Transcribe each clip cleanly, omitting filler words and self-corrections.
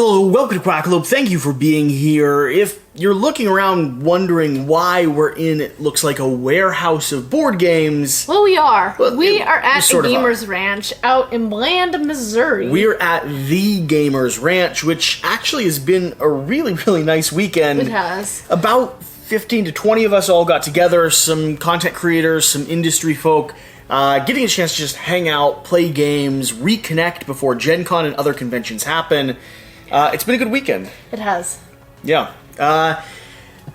Hello, welcome to Quackalope. Thank you for being here. If you're looking around wondering why we're in, it looks like a warehouse of board games. Well, we are. We are at sort a of Gamers Ranch out in Bland, Missouri. We're at the Gamers Ranch, which actually has been a really, really nice weekend. It has. About 15 to 20 of us all got together, some content creators, some industry folk, getting a chance to just hang out, play games, reconnect before Gen Con and other conventions happen. It's been a good weekend. It has. Yeah.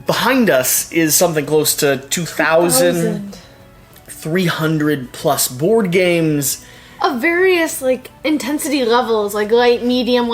Behind us is something close to 2,300 plus board games. Of various, intensity levels, light, medium,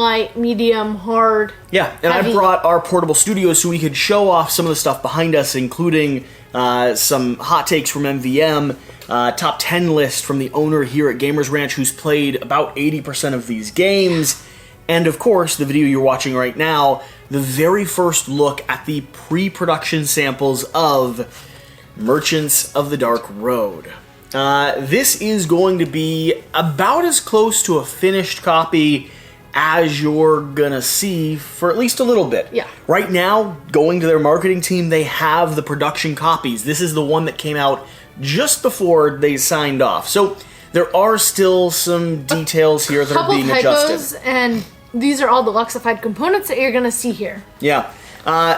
hard. Yeah, and heavy. I brought our portable studio so we could show off some of the stuff behind us, including some hot takes from MVM, top 10 list from the owner here at Gamers Ranch who's played about 80% of these games. And of course, the video you're watching right now, the very first look at the pre-production samples of Merchants of the Dark Road. This is going to be about as close to a finished copy as you're gonna see for at least a little bit. Yeah. Right now, going to their marketing team, they have the production copies. This is the one that came out just before they signed off. So there are still some details here that are being adjusted. And these are all the Luxified components that you're going to see here. Yeah.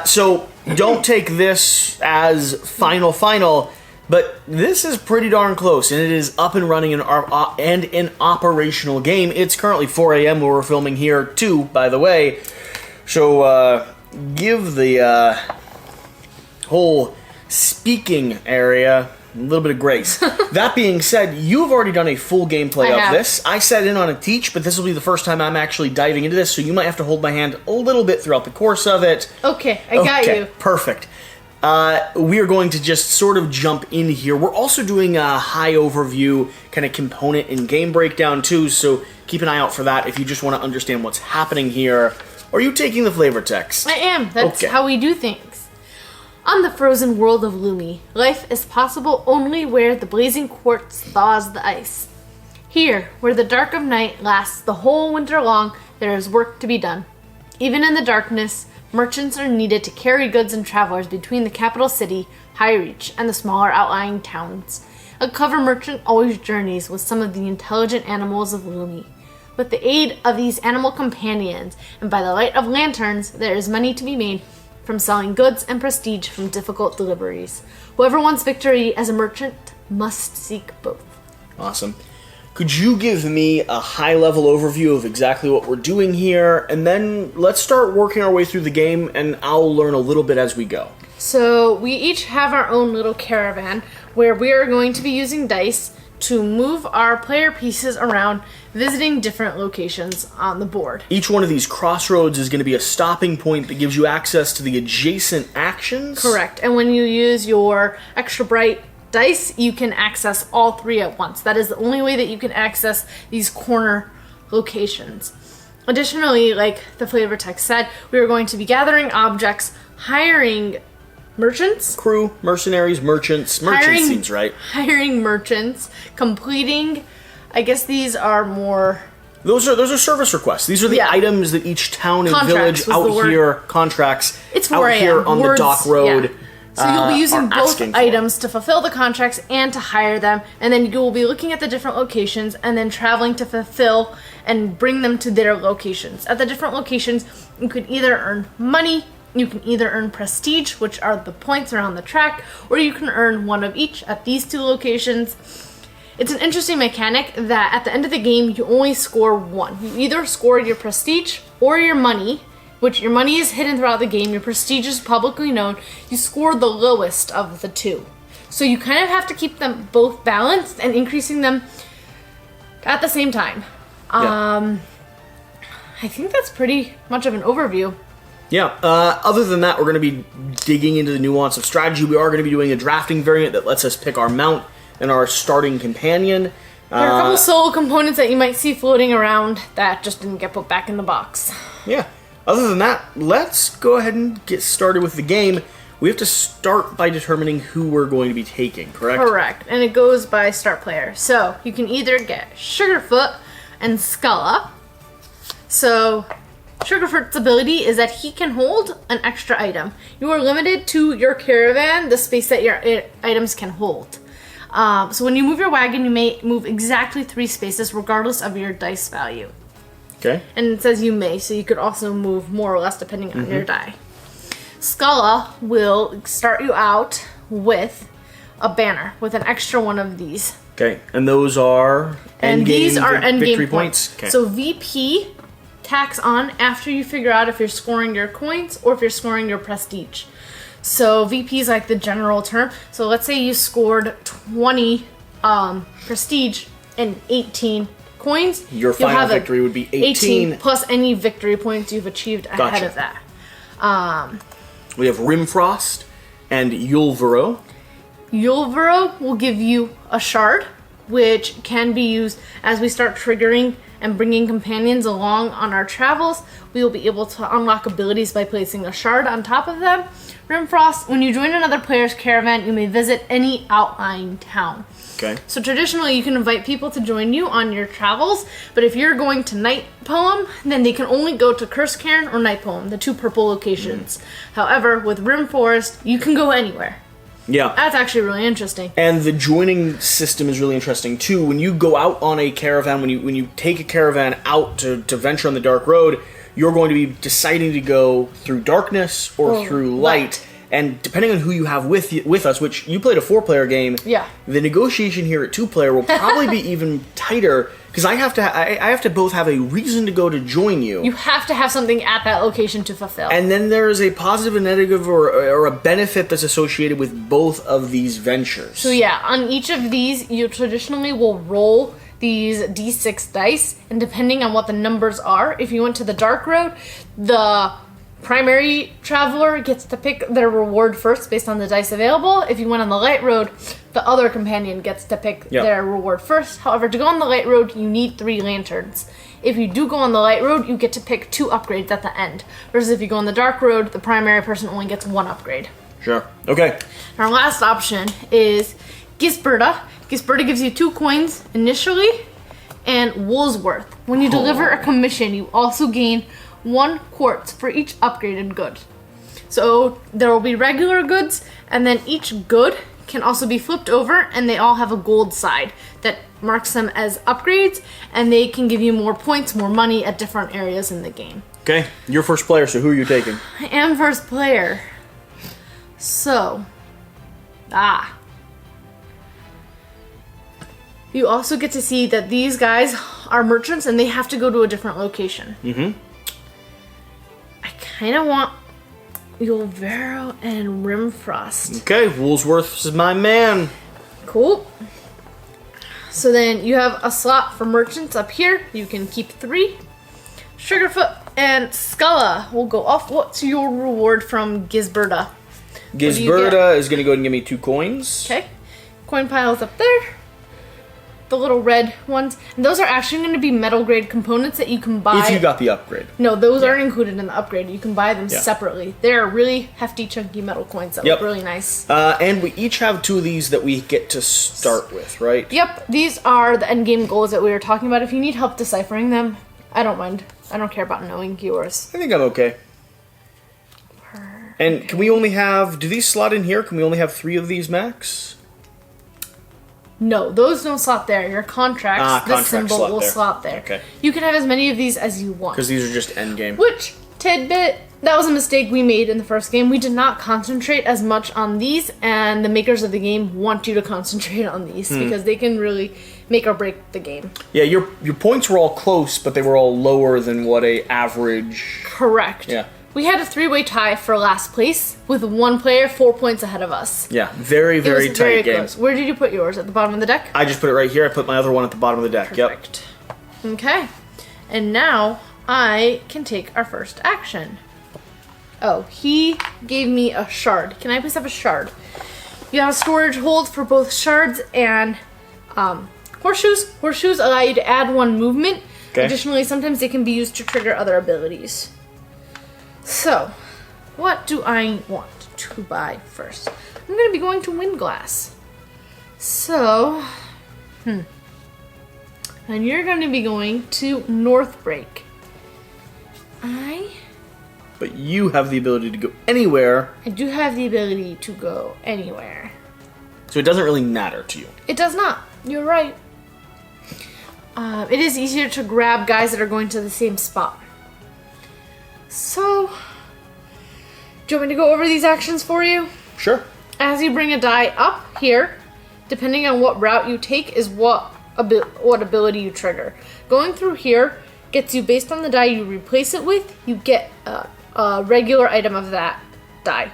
So don't take this as final, but this is pretty darn close, and it is up and running and an operational game. It's currently 4 a.m. where we're filming here, too, by the way. So give the whole speaking area a little bit of grace. That being said, you've already done a full gameplay of this. I sat in on a teach, but this will be the first time I'm actually diving into this, so you might have to hold my hand a little bit throughout the course of it. Okay, I got you. Perfect. We are going to just sort of jump in here. We're also doing a high overview kind of component and game breakdown too, so keep an eye out for that if you just want to understand what's happening here. Are you taking the flavor text? I am. That's how we do things. On the frozen world of Lumi, life is possible only where the blazing quartz thaws the ice. Here, where the dark of night lasts the whole winter long, there is work to be done. Even in the darkness, merchants are needed to carry goods and travelers between the capital city, High Reach, and the smaller outlying towns. A clever merchant always journeys with some of the intelligent animals of Lumi. With the aid of these animal companions, and by the light of lanterns, there is money to be made from selling goods and prestige from difficult deliveries. Whoever wants victory as a merchant must seek both. Awesome. Could you give me a high-level overview of exactly what we're doing here, and then let's start working our way through the game, and I'll learn a little bit as we go. So we each have our own little caravan where we are going to be using dice to move our player pieces around, visiting different locations on the board. Each one of these crossroads is going to be a stopping point that gives you access to the adjacent actions? Correct. And when you use your extra bright dice, you can access all three at once. That is the only way that you can access these corner locations. Additionally, like the flavor text said, we are going to be gathering objects, hiring merchants? Crew, mercenaries, merchants. Merchants seems right. Hiring merchants, completing, I guess these are more... Those are service requests. These are the items that each town and village out here, contracts, it's 4 out here on the dock road. Yeah. So you'll be using both items to fulfill the contracts and to hire them, and then you will be looking at the different locations and then traveling to fulfill and bring them to their locations. At the different locations, you could either earn money, you can either earn prestige, which are the points around the track, or you can earn one of each at these two locations. It's an interesting mechanic that at the end of the game, you only score one. You either score your prestige or your money, which your money is hidden throughout the game, your prestige is publicly known. You score the lowest of the two. So you kind of have to keep them both balanced and increasing them at the same time. I think that's pretty much of an overview. Yeah, other than that, we're going to be digging into the nuance of strategy. We are going to be doing a drafting variant that lets us pick our mount and our starting companion. There are a couple solo components that you might see floating around that just didn't get put back in the box. Yeah, other than that, let's go ahead and get started with the game. We have to start by determining who we're going to be taking, correct? Correct, and it goes by start player. So you can either get Sugarfoot and Skulla. So Sugarfoot's ability is that he can hold an extra item. You are limited to your caravan, the space that your items can hold. So when you move your wagon, you may move exactly 3 spaces regardless of your dice value. Okay. And it says you may, so you could also move more or less depending on your die. Scala will start you out with a banner with an extra one of these. Okay, and those are these are end victory game points. Okay. So VP tacks on after you figure out if you're scoring your coins or if you're scoring your prestige. So VP is like the general term. So let's say you scored 20 prestige and 18 coins. Your final victory would be 18 plus any victory points you've achieved ahead of that. We have Rimfrost and Yulvero. Yulvero will give you a shard, which can be used as we start triggering and bringing companions along on our travels. We will be able to unlock abilities by placing a shard on top of them. Rimfrost, when you join another player's caravan, you may visit any outlying town. Okay. So traditionally, you can invite people to join you on your travels, but if you're going to Night Poem, then they can only go to Curse Cairn or Night Poem, the 2 purple locations. However, with Rim Forest, you can go anywhere. Yeah. That's actually really interesting. And the joining system is really interesting too. When you go out on a caravan, when you take a caravan out to venture on the dark road, you're going to be deciding to go through darkness or through light. And depending on who you have with us, which you played a 4-player game, the negotiation here at 2-player will probably be even tighter because I have to both have a reason to go to join you. You have to have something at that location to fulfill. And then there is a positive and negative or a benefit that's associated with both of these ventures. So yeah, on each of these, you traditionally will roll these D6 dice, and depending on what the numbers are, if you went to the dark road, the primary traveler gets to pick their reward first based on the dice available. If you went on the light road, the other companion gets to pick their reward first. However, to go on the light road, you need 3 lanterns. If you do go on the light road, you get to pick 2 upgrades at the end. Versus if you go on the dark road, the primary person only gets 1 upgrade. Sure. Okay. Our last option is Gisberta. Gisberta gives you 2 coins initially and Woolsworth. When you deliver a commission, you also gain 1 quartz for each upgraded good. So there will be regular goods, and then each good can also be flipped over, and they all have a gold side that marks them as upgrades, and they can give you more points, more money at different areas in the game. Okay, you're first player, so who are you taking? I am first player. So, you also get to see that these guys are merchants, and they have to go to a different location. Mm-hmm. I kind of want Yulvero and Rimfrost. Okay, Woolsworth is my man. Cool. So then you have a slot for merchants up here. You can keep 3. Sugarfoot and Scala will go off. What's your reward from Gisberta? Gisberta is going to go ahead and give me 2 coins. Okay. Coin pile's up there. The little red ones. And those are actually going to be metal grade components that you can buy. If you got the upgrade. No, those aren't included in the upgrade. You can buy them separately. They're really hefty, chunky metal coins that look really nice. And we each have 2 of these that we get to start with, right? Yep, these are the endgame goals that we were talking about. If you need help deciphering them, I don't mind. I don't care about knowing yours. I think I'm okay. And can we only have... Do these slot in here? Can we only have 3 of these max? No, those don't slot there. Your contracts, this symbol will slot there. Okay. You can have as many of these as you want. Because these are just endgame. Which, tidbit, that was a mistake we made in the first game. We did not concentrate as much on these, and the makers of the game want you to concentrate on these because they can really make or break the game. Yeah, your points were all close, but they were all lower than what a average... Correct. Yeah. We had a 3-way tie for last place with 1 player 4 points ahead of us. Yeah, very, very tight game. Close. Where did you put yours? At the bottom of the deck? I just put it right here. I put my other one at the bottom of the deck. Perfect. Yep. Okay. And now I can take our first action. Oh, he gave me a shard. Can I please have a shard? You have a storage hold for both shards and horseshoes. Horseshoes allow you to add 1 movement. Okay. Additionally, sometimes they can be used to trigger other abilities. So, what do I want to buy first? I'm going to be going to Windglass. So, and you're going to be going to Northbreak. But you have the ability to go anywhere. I do have the ability to go anywhere. So it doesn't really matter to you. It does not. You're right. It is easier to grab guys that are going to the same spot. So, do you want me to go over these actions for you? Sure. As you bring a die up here, depending on what route you take is what ability you trigger. Going through here gets you, based on the die you replace it with, you get a regular item of that die.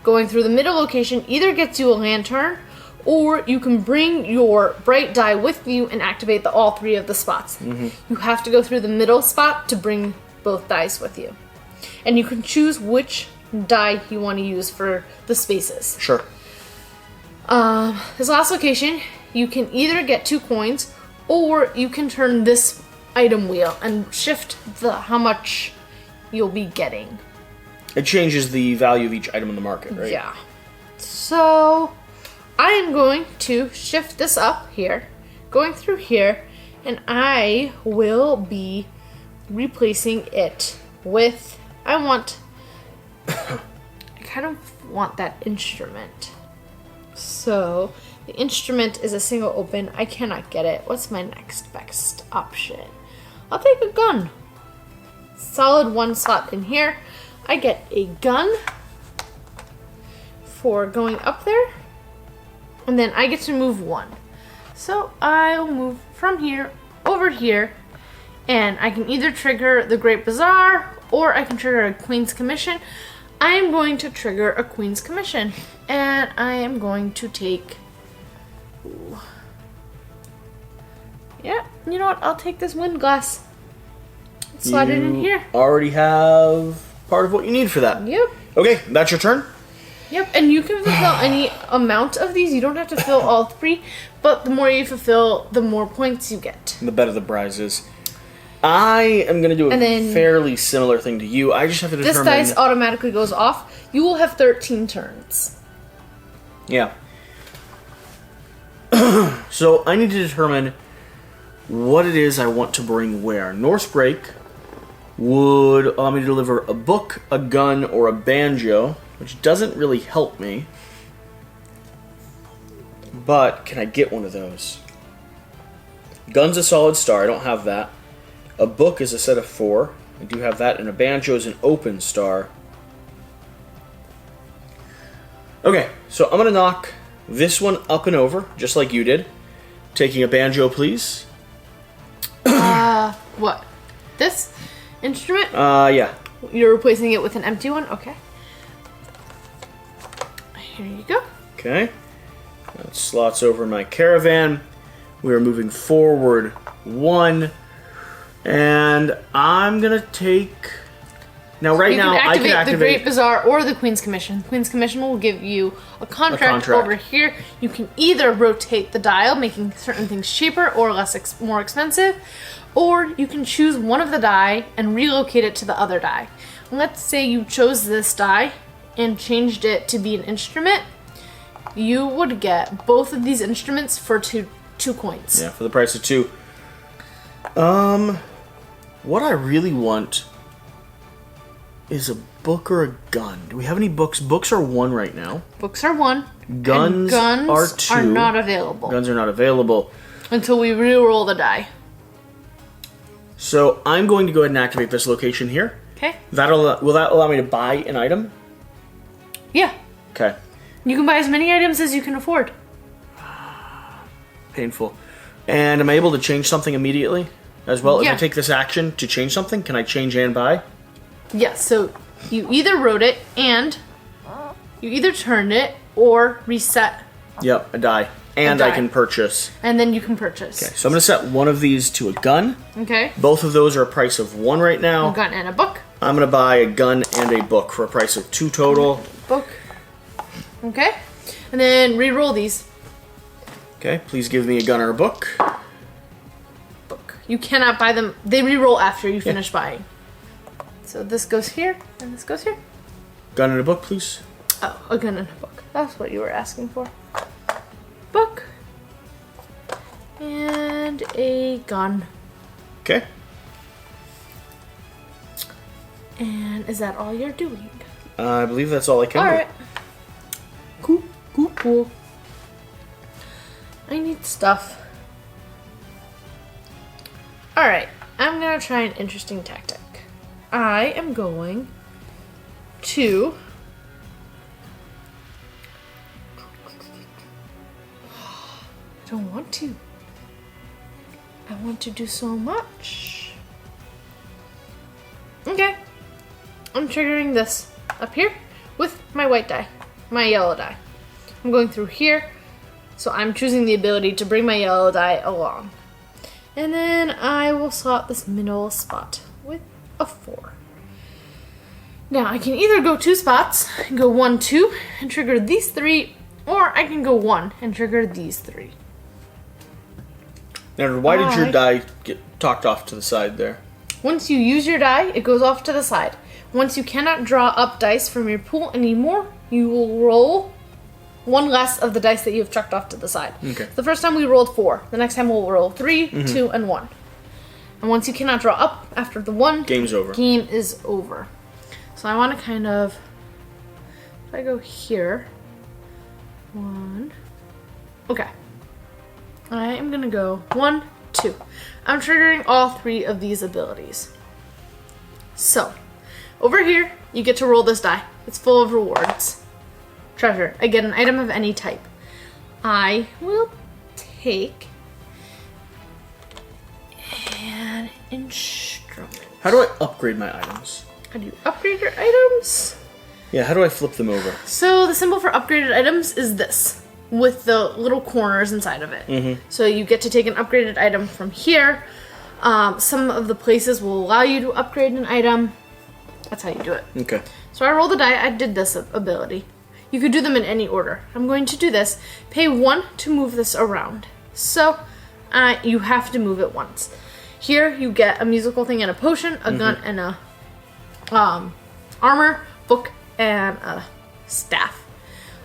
Going through the middle location either gets you a lantern, or you can bring your bright die with you and activate all three of the spots. Mm-hmm. You have to go through the middle spot to bring both dice with you. And you can choose which die you want to use for the spaces. Sure. This last location, you can either get 2 coins, or you can turn this item wheel and shift how much you'll be getting. It changes the value of each item in the market, right? Yeah. So, I am going to shift this up here, going through here, and I will be replacing it with, I kind of want that instrument. So, the instrument is a single open. I cannot get it. What's my next best option? I'll take a gun. Solid 1 slot in here. I get a gun for going up there. And then I get to move 1. So I'll move from here over here. And I can either trigger the Great Bazaar, or I can trigger a Queen's Commission. I am going to trigger a Queen's Commission. And I am going to take... Ooh. Yeah, you know what? I'll take this wind glass. Slide it in here. Already have part of what you need for that. Yep. Okay, that's your turn? Yep, and you can fulfill any amount of these. You don't have to fill all 3, but the more you fulfill, the more points you get. The better the prize is. I am going to do a fairly similar thing to you. I just have to determine... This dice automatically goes off. You will have 13 turns. Yeah. So I need to determine what it is I want to bring where. Norse Break would allow me to deliver a book, a gun, or a banjo, which doesn't really help me. But can I get one of those? Gun's a solid star. I don't have that. A book is a set of 4. I do have that. And a banjo is an open star. Okay, so I'm going to knock this one up and over, just like you did. Taking a banjo, please. What? This instrument? Yeah. You're replacing it with an empty one? Okay. Here you go. Okay. That slots over my caravan. We are moving forward 1. And I'm going to take... Now, right now, I can activate the Great Bazaar or the Queen's Commission. Queen's Commission will give you a contract over here. You can either rotate the dial, making certain things cheaper or more expensive, or you can choose one of the die and relocate it to the other die. Let's say you chose this die and changed it to be an instrument. You would get both of these instruments for two coins. Yeah, for the price of 2. What I really want is a book or a gun. Do we have any books? Books are 1 right now. Books are 1. Guns are 2. Are not available. Guns are not available. Until we re-roll the die. So I'm going to go ahead and activate this location here. Okay. Will that allow me to buy an item? Yeah. Okay. You can buy as many items as you can afford. Painful. And am I able to change something immediately as well? Yeah. If I take this action to change something, can I change and buy? Yes, so you either wrote it and you either turned it or reset. Yep, a die. And I can purchase. And then you can purchase. Okay, so I'm going to set one of these to a gun. Okay. Both of those are a price of 1 right now. A gun and a book. I'm going to buy a gun and a book for a price of 2 total. Book. Okay. And then re-roll these. Okay, please give me a gun or a book. Book. You cannot buy them. They re-roll after you finish buying. So this goes here, and this goes here. Gun and a book, please. Oh, a gun and a book. That's what you were asking for. Book. And a gun. Okay. And is that all you're doing? I believe that's all I can do. Alright. Cool. I need stuff. Alright, I'm gonna try an interesting tactic. I am going to... I don't want to. I want to do so much. Okay. I'm triggering this up here with my white die, my yellow die. I'm going through here, so I'm choosing the ability to bring my yellow die along. And then I will slot this middle spot with a 4. Now I can either go 2 spots, go 1, 2, and trigger these 3, or I can go 1 and trigger these 3. Now, why did your die get talked off to the side there? Once you use your die, it goes off to the side. Once you cannot draw up dice from your pool anymore, you will roll 1 less of the dice that you have chucked off to the side. Okay. The first time we rolled 4. The next time we'll roll 3, 2, and 1. And once you cannot draw up after the 1, game's over. Game is over. So I want to kind of, if I go here, 1, okay. I am gonna go 1, 2. I'm triggering all 3 of these abilities. So, over here, you get to roll this die. It's full of rewards. Treasure. I get an item of any type. I will take an instrument. How do I upgrade my items? How do you upgrade your items? Yeah, how do I flip them over? So the symbol for upgraded items is this, with the little corners inside of it. So you get to take an upgraded item from here. Some of the places will allow you to upgrade an item. That's how you do it. Okay. So I rolled the die. I did this ability. You could do them in any order. I'm going to do this. Pay 1 to move this around. So you have to move it once. Here you get a musical thing and a potion, a gun and a armor, book, and a staff.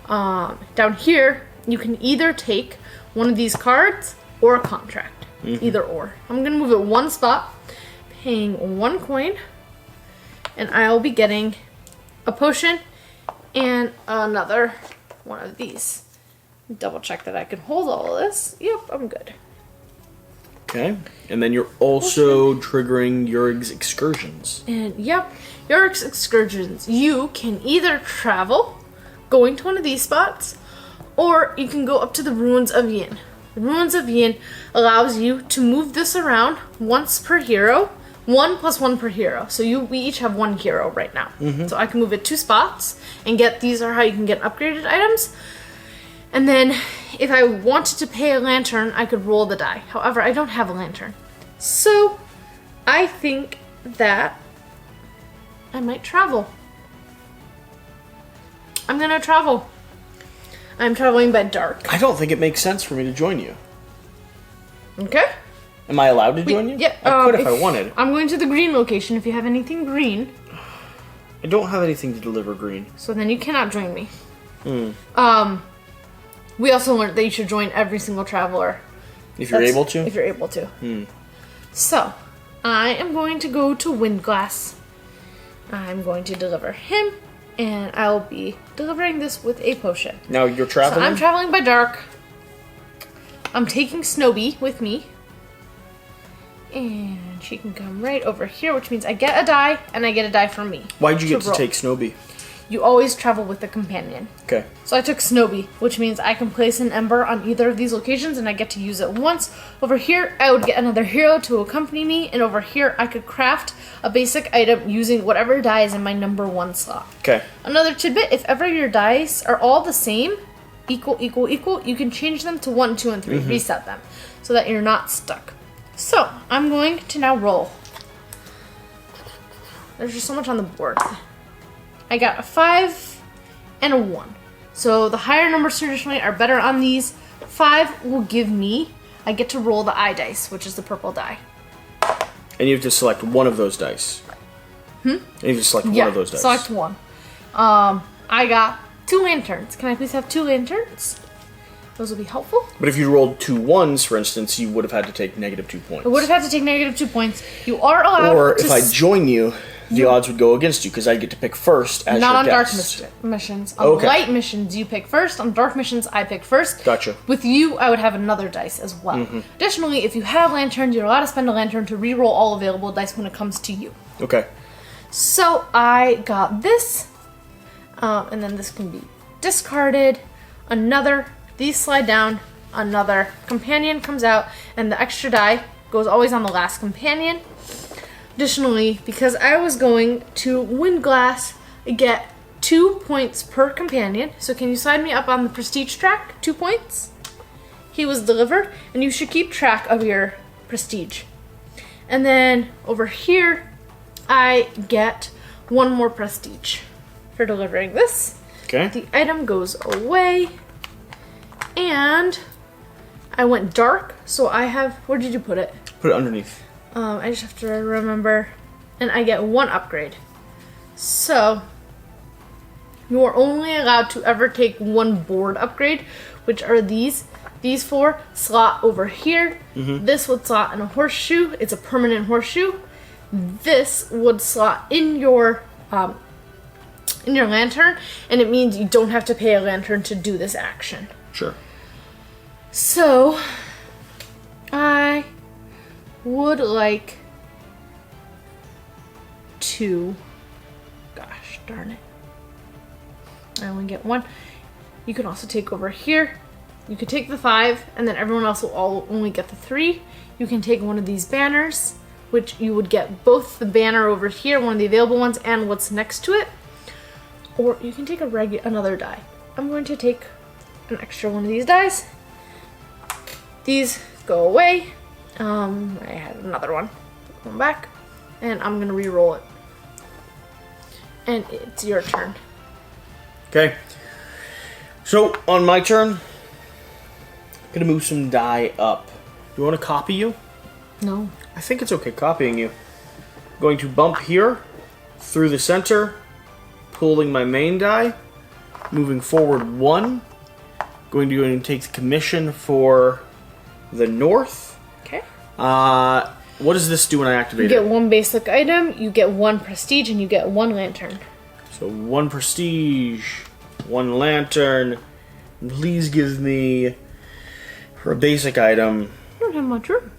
Down here you can either take one of these cards or a contract. Either or. I'm going to move it 1 spot, paying 1 coin, and I'll be getting a potion and another one of these. Double check that I can hold all of this. Yep, I'm good. Okay. And then you're also triggering your excursions. And yep, your excursions. You can either travel, going to one of these spots, or you can go up to the Ruins of Yin. The Ruins of Yin allows you to move this around once per hero. 1 + 1 per hero. So we each have 1 hero right now. So I can move it 2 spots and get, these are how you can get upgraded items. And then if I wanted to pay a lantern, I could roll the die. However, I don't have a lantern. So I think that I might travel. I'm gonna travel. I'm traveling by dark. I don't think it makes sense for me to join you. Okay. Am I allowed to join you? Yeah. I could if I wanted. I'm going to the green location if you have anything green. I don't have anything to deliver green. So then you cannot join me. We also learned that you should join every single traveler. If you're able to? If you're able to. So, I am going to go to Windglass. I'm going to deliver him, and I'll be delivering this with a potion. Now you're traveling? So I'm traveling by dark. I'm taking Snowbee with me. And she can come right over here, which means I get a die, and I get a die from me. Why'd you get to take Snowbee? You always travel with a companion. Okay. So I took Snowbee, which means I can place an ember on either of these locations, and I get to use it once. Over here, I would get another hero to accompany me, and over here, I could craft a basic item using whatever die is in my number 1 slot. Okay. Another tidbit, if ever your dice are all the same, equal, you can change them to 1, 2, and 3, reset them, so that you're not stuck. So, I'm going to now roll. There's just so much on the board. I got a 5 and a 1. So the higher numbers traditionally are better on these. 5 will give me, I get to roll the eye dice, which is the purple die. And you have to select one of those dice. And you have to select one of those dice. Select one. I got 2 lanterns. Can I please have 2 lanterns? Those will be helpful. But if you rolled 2 1s, for instance, you would have had to take -2 points. I would have had to take -2 points. You are allowed Or to if I join you, the odds would go against you because I'd get to pick first as Not your on guest. dark missions. On light missions, you pick first. On dark missions, I pick first. Gotcha. With you, I would have another dice as well. Additionally, if you have lanterns, you're allowed to spend a lantern to reroll all available dice when it comes to you. Okay. So I got this, and then this can be discarded. Another. These slide down. Another companion comes out, and the extra die goes always on the last companion. Additionally, because I was going to Windglass, I get 2 points per companion. So can you slide me up on the prestige track? 2 points. He was delivered, and you should keep track of your prestige. And then over here, I get 1 more prestige for delivering this. Okay. The item goes away, and I went dark, so I have... Where did you put it? Put it underneath. I just have to remember. And I get 1 upgrade. So, you are only allowed to ever take 1 board upgrade, which are these. These 4 slot over here. This would slot in a horseshoe. It's a permanent horseshoe. This would slot in your lantern, and it means you don't have to pay a lantern to do this action. Sure. So, I would like to... Gosh darn it. I only get 1. You can also take over here. You could take the 5, and then everyone else will all only get the 3. You can take one of these banners, which you would get both the banner over here, one of the available ones, and what's next to it. Or you can take another die. I'm going to take an extra one of these dies. These go away. I had another one. Put one back. And I'm going to re-roll it. And it's your turn. Okay. So, on my turn, I'm going to move some die up. Do you want to copy you? No. I think it's okay copying you. Going to bump here, through the center, pulling my main die, moving forward 1, going to go and take the commission for the north. Okay. What does this do when I activate You it? get 1 basic item, you get 1 prestige, and you get 1 lantern. So 1 prestige, 1 lantern. Please give me, for a basic item, I don't have much room.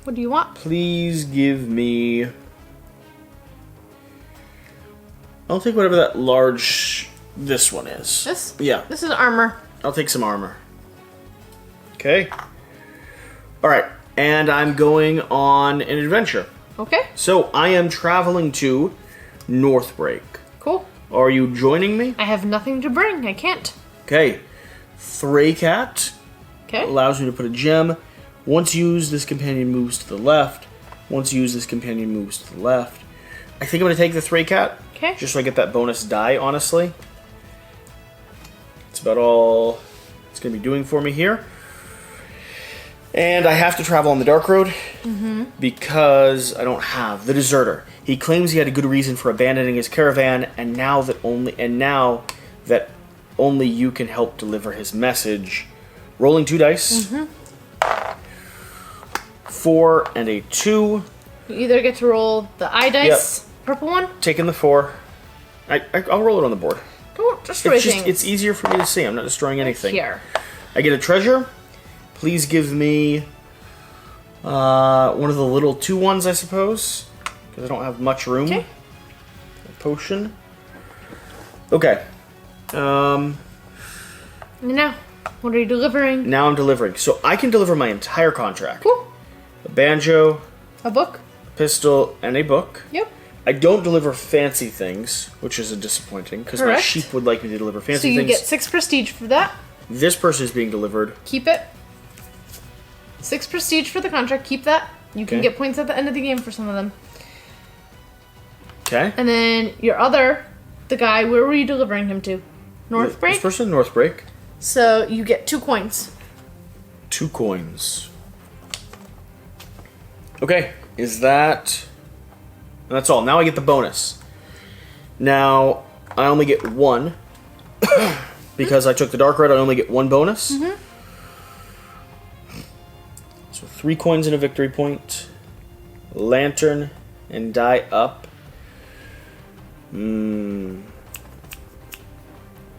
What do you want? please give me... I'll take whatever that large... this one is. This? Yeah. This is armor. I'll take some armor. Okay. Alright, and I'm going on an adventure. Okay. So, I am traveling to Northbreak. Cool. Are you joining me? I have nothing to bring. I can't. Okay. Thraycat Okay. allows me to put a gem. Once used, this companion moves to the left. Once used, this companion moves to the left. I think I'm going to take the Thraycat. Okay. Just so I get that bonus die, honestly. It's about all it's going to be doing for me here. And I have to travel on the Dark Road because I don't have the Deserter. He claims he had a good reason for abandoning his caravan, and now that only you can help deliver his message. Rolling 2 dice. 4 and a 2. You either get to roll the eye dice, purple one. Taking the 4. I'll roll it on the board. Don't destroy things. It's easier for me to see. I'm not destroying anything. Here. I get a treasure. Please give me one of the little 2 ones, I suppose, because I don't have much room. Okay. A potion. Okay. Now, what are you delivering? Now I'm delivering. So I can deliver my entire contract. Cool. A banjo, A book? a pistol, and a book. Yep. I don't deliver fancy things, which is disappointing, because my Correct. sheep would like me to deliver So fancy you things. get 6 prestige for that. This person is being delivered. Keep it. 6 prestige for the contract. Keep that. You can Okay. get points at the end of the game for some of them. Okay. And then the guy, where were you delivering him to? Northbreak? This person, Northbreak. So you get 2 coins. 2 coins. Okay, is that... That's all. Now I get the bonus. Now, I only get 1. Because I took the Dark Road, I only get 1 bonus. So 3 coins and a victory point. Lantern and die up. What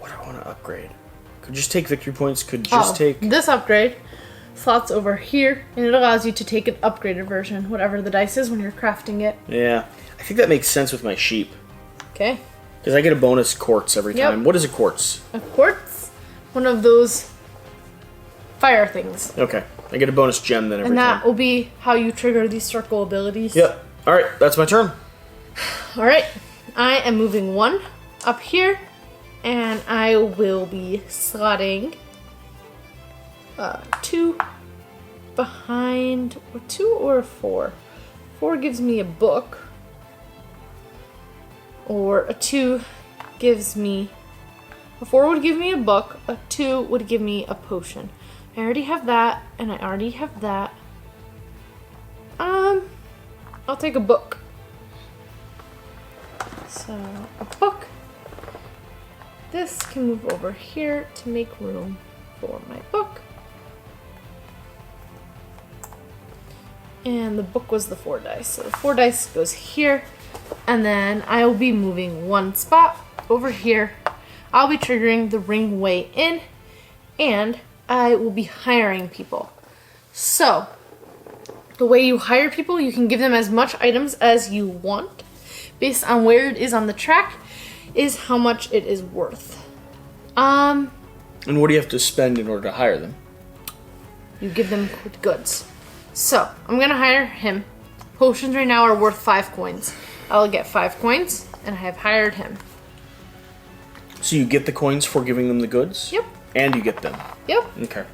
do I want to upgrade? Could just take victory points. Could just take this upgrade. Slots over here, and it allows you to take an upgraded version, whatever the dice is when you're crafting it. Yeah, I think that makes sense with my sheep. Okay. Because I get a bonus quartz every time. What is a quartz? A quartz? One of those fire things. Okay. I get a bonus gem then every time. And that will be how you trigger these circle abilities. Yep. Alright, that's my turn. Alright. I am moving 1 up here, and I will be slotting 2 behind, or 2 or 4. 4 gives me a book, or a 2 gives me, a 4 would give me a book, a 2 would give me a potion. I already have that, and I already have that. I'll take a book. So, a book. This can move over here to make room for my book. And the book was the 4 dice. So the 4 dice goes here. And then I will be moving 1 spot over here. I'll be triggering the ring way in. And I will be hiring people. So, the way you hire people, you can give them as much items as you want. Based on where it is on the track, is how much it is worth. And what do you have to spend in order to hire them? You give them goods. So, I'm gonna hire him. Potions right now are worth 5 coins. I'll get 5 coins, and I have hired him. So you get the coins for giving them the goods? Yep. And you get them? Yep. Okay.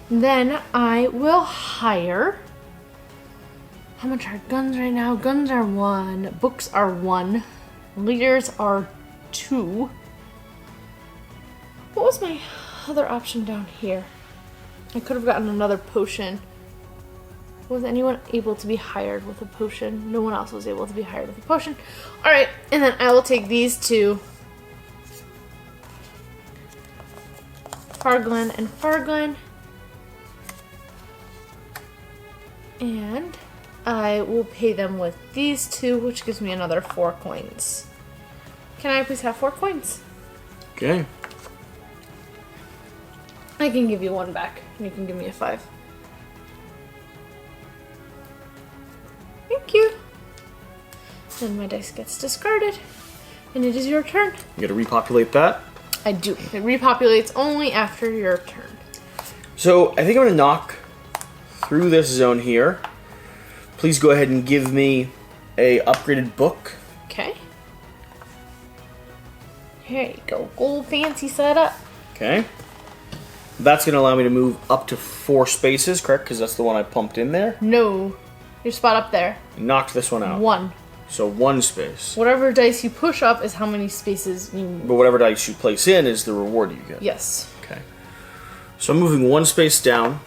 Then I will hire... How much are guns right now? Guns are 1. Books are 1. Leaders are 2. What was my other option down here? I could have gotten another potion. Was anyone able to be hired with a potion? No one else was able to be hired with a potion. Alright, and then I will take these to Farglen and Farglen. And I will pay them with these 2, which gives me another 4 coins. Can I please have 4 coins? Okay. I can give you 1 back, and you can give me a 5. Thank you. Then my dice gets discarded, and it is your turn. You gotta repopulate that? I do. It repopulates only after your turn. So, I think I'm gonna knock through this zone here. Please go ahead and give me a upgraded book. Okay. Here you go. Gold fancy setup. Okay. That's going to allow me to move up to 4 spaces, correct? Because that's the one I pumped in there. No. Your spot up there. Knocked this one out. 1. So 1 space. Whatever dice you push up is how many spaces you move. But whatever dice you place in is the reward you get. Yes. Okay. So I'm moving 1 space down.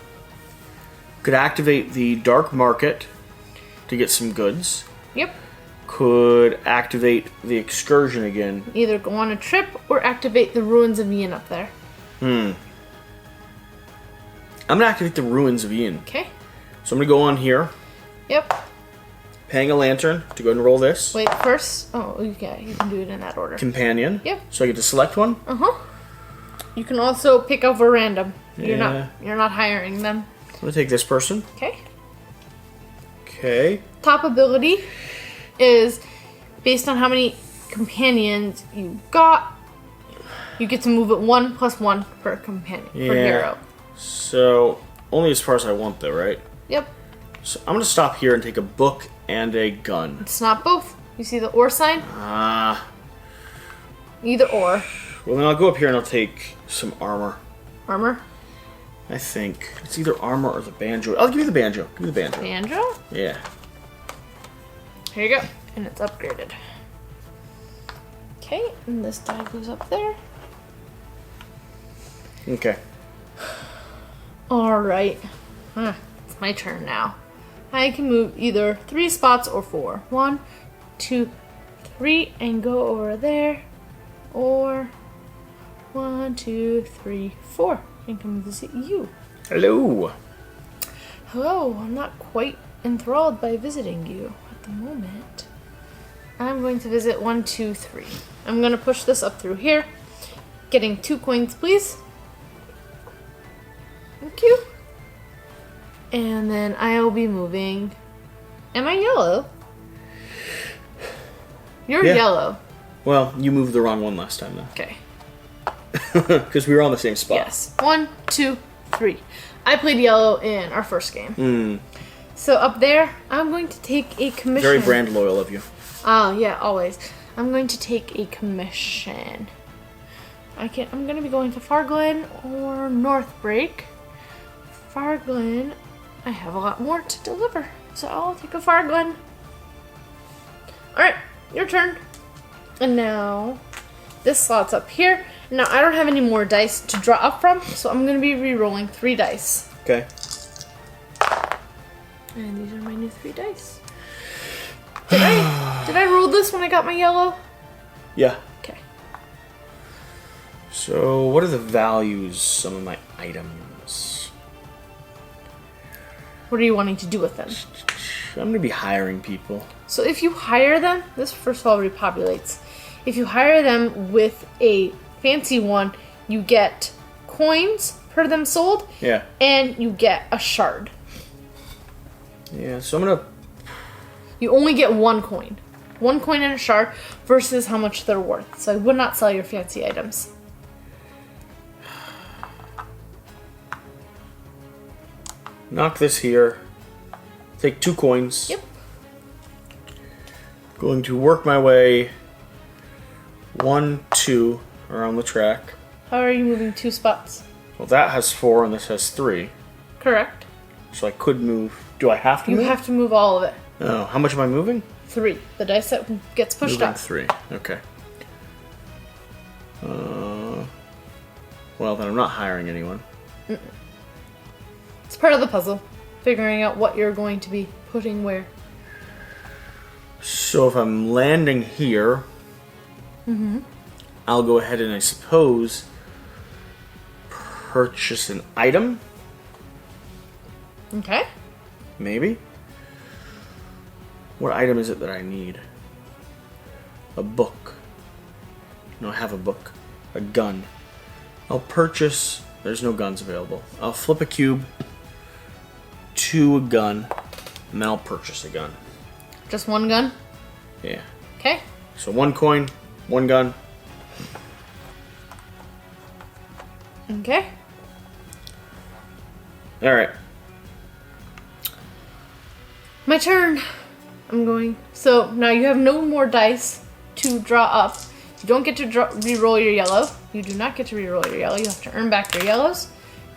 Could activate the dark market to get some goods. Yep. Could activate the excursion again. Either go on a trip or activate the ruins of Ian up there. I'm going to activate the ruins of Ian. Okay. So I'm going to go on here. Yep. Paying a lantern to go and roll this. Wait, first... Oh, okay. You can do it in that order. Companion. Yep. So I get to select one. Uh-huh. You can also pick over random. Yeah. You're not hiring them. I'm going to take this person. Okay. Okay. Top ability is based on how many companions you got. You get to move it 1 + 1 per companion, per hero. So, only as far as I want though, right? Yep. So I'm going to stop here and take a book and a gun. It's not both. You see the or sign? Either or. Well, then I'll go up here and I'll take some armor. Armor? I think. It's either armor or the banjo. I'll give you the banjo. Give me the banjo. Banjo? Yeah. Here you go. And it's upgraded. Okay, and this die goes up there. Okay. Alright. It's my turn now. I can move either 3 spots or 4. 1, 2, 3, and go over there. Or 1, 2, 3, 4, and come visit you. Hello. Hello, I'm not quite enthralled by visiting you at the moment. I'm going to visit 1, 2, 3. I'm going to push this up through here. Getting 2 coins, please. Thank you. And then I'll be moving. Am I yellow? You're yellow. Well, you moved the wrong one last time, though. Okay. Because we were on the same spot. Yes. 1, 2, 3. I played yellow in our first game. So up there, I'm going to take a commission. Very brand loyal of you. Oh, yeah, always. I'm going to take a commission. I'm going to be going to Farglen or Northbreak. Farglen, I have a lot more to deliver. So I'll take a Farglen. Alright, your turn. And now, this slot's up here. Now, I don't have any more dice to draw up from, so I'm going to be re-rolling 3 dice. Okay. And these are my new 3 dice. Did I roll this when I got my yellow? Yeah. Okay. So, what are the values, some of my items? What are you wanting to do with them? I'm going to be hiring people. So if you hire them, this first of all repopulates. If you hire them with a fancy one, you get coins per them sold. Yeah. And you get a shard. Yeah, so I'm going to... You only get 1 coin. 1 coin and a shard versus how much they're worth. So I would not sell your fancy items. Knock this here. Take 2 coins. Yep. Going to work my way 1, 2 around the track. How are you moving 2 spots? Well, that has 4 and this has 3. Correct. So I could move. Do I have to move? You have to move all of it. Oh, how much am I moving? 3. The dice that gets pushed Moving up. 3. Okay. Well, then I'm not hiring anyone. It's part of the puzzle. Figuring out what you're going to be putting where. So if I'm landing here, I'll go ahead and I suppose purchase an item. Okay. Maybe. What item is it that I need? A book. No, I have a book. A gun. I'll purchase... There's no guns available. I'll flip a cube to a gun, and then I'll purchase a gun. Just 1 gun? Yeah. Okay. So 1 coin, 1 gun. Okay. Alright. My turn. I'm going. So now you have no more dice to draw up. You don't get to re-roll your yellow. You do not get to re-roll your yellow. You have to earn back your yellows.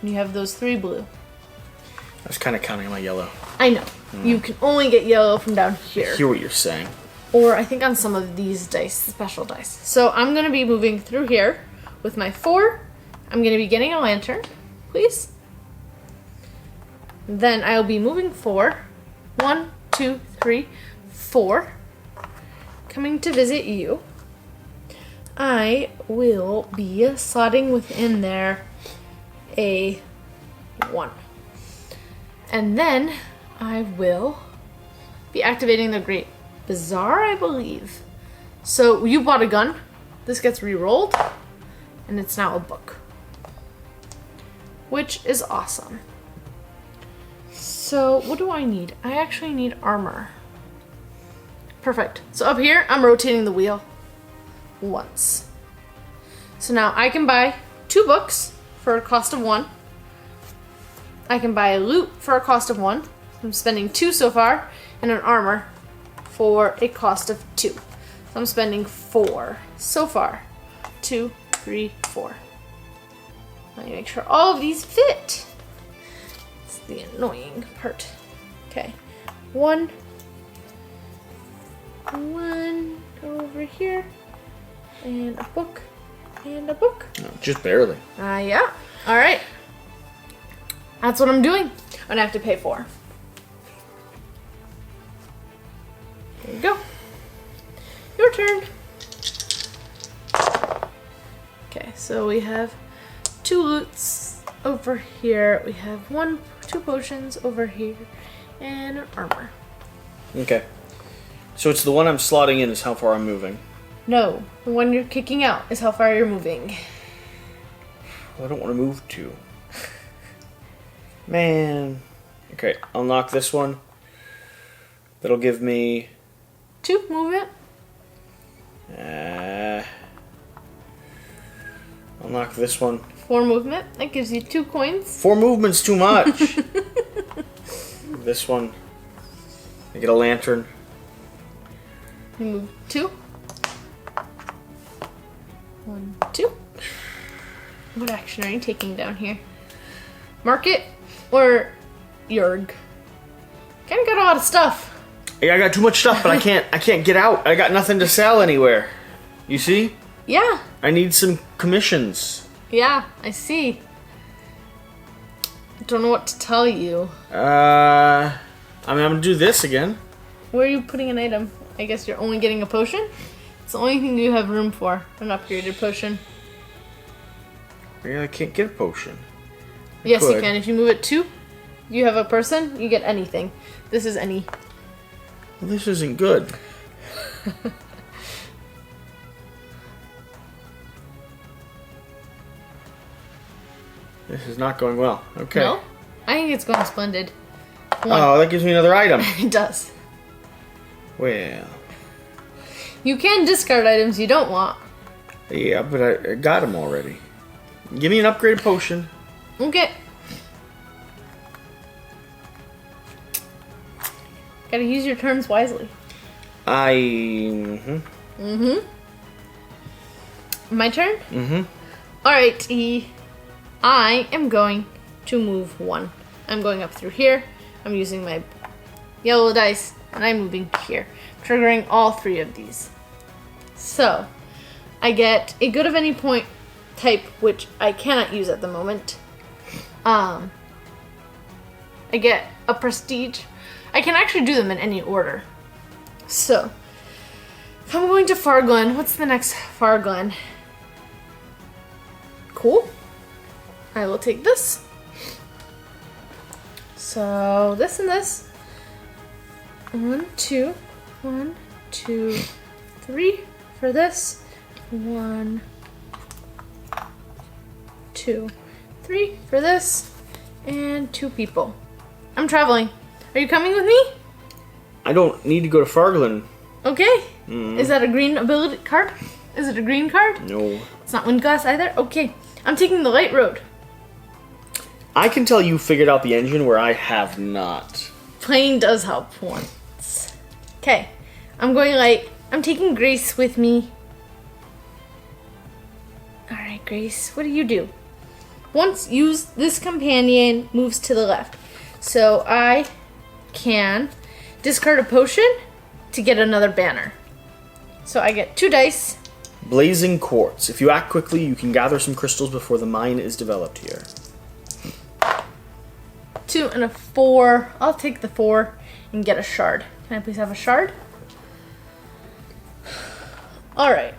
And you have those 3 blue. I was kind of counting on my yellow. I know. You can only get yellow from down here. I hear what you're saying. Or I think on some of these dice, special dice. So I'm going to be moving through here with my 4. I'm going to be getting a lantern, please. Then I'll be moving 4. 1, 2, 3, 4. Coming to visit you. I will be slotting within there a 1. And then I will be activating the Great Bazaar, I believe. So you bought a gun. This gets re-rolled. And it's now a book. Which is awesome. So what do I need? I actually need armor. Perfect. So up here, I'm rotating the wheel once. So now I can buy 2 books for a cost of 1. I can buy a loot for a cost of 1. I'm spending 2 so far, and an armor for a cost of 2. So I'm spending 4 so far. 2, 3, 4. Let me make sure all of these fit. It's the annoying part. Okay. 1 over here, and a book, and a book. No, just barely. Yeah. All right. That's what I'm doing. I'm gonna have to pay 4. There you go. Your turn. Okay, so we have 2 loots over here. We have 2 potions over here, and an armor. Okay. So it's the one I'm slotting in is how far I'm moving. No, the one you're kicking out is how far you're moving. Well, I don't want to move 2. Man. Okay, I'll knock this one. That'll give me 2 movement. I'll knock this one. 4 movement. That gives you 2 coins. 4 movement's too much. This one. I get a lantern. You move 2. 1, 2. What action are you taking down here? Market or Yurg? Kinda got a lot of stuff. Yeah, I got too much stuff, but I can't get out. I got nothing to sell anywhere. You see? Yeah. I need some commissions. Yeah, I see. Don't know what to tell you. I'm gonna do this again. Where are you putting an item? I guess you're only getting a potion? It's the only thing you have room for. An upgraded potion. Yeah, I can't get a potion. Yes, you can. If you move it 2, you have a person, you get anything. This is any. Well, this isn't good. This is not going well. Okay. No? I think it's going splendid. 1. Oh, that gives me another item. It does. Well. You can discard items you don't want. Yeah, but I got them already. Give me an upgraded potion. Okay. Gotta use your turns wisely. My turn? Alright, I am going to move 1. I'm going up through here. I'm using my yellow dice, and I'm moving here, triggering all 3 of these. So, I get a good of any point type, which I cannot use at the moment. I get a prestige. I can actually do them in any order. So, if I'm going to Farglen, what's the next Farglen? Cool. I will take this. So, this and this. 1, 2. 1, 2, 3 for this. 1, 2, 3 for this. And 2 people. I'm traveling. Are you coming with me? I don't need to go to Farglen. Okay. Is that a green ability card? Is it a green card? No. It's not wind glass either? Okay. I'm taking the light road. I can tell you figured out the engine where I have not. Playing does help once. Okay. I'm going light. I'm taking Grace with me. Alright, Grace. What do you do? Once used, this companion moves to the left. So I can discard a potion to get another banner. So I get 2 dice. Blazing quartz. If you act quickly, you can gather some crystals before the mine is developed here. 2 and a 4. I'll take the 4 and get a shard. Can I please have a shard? Alright.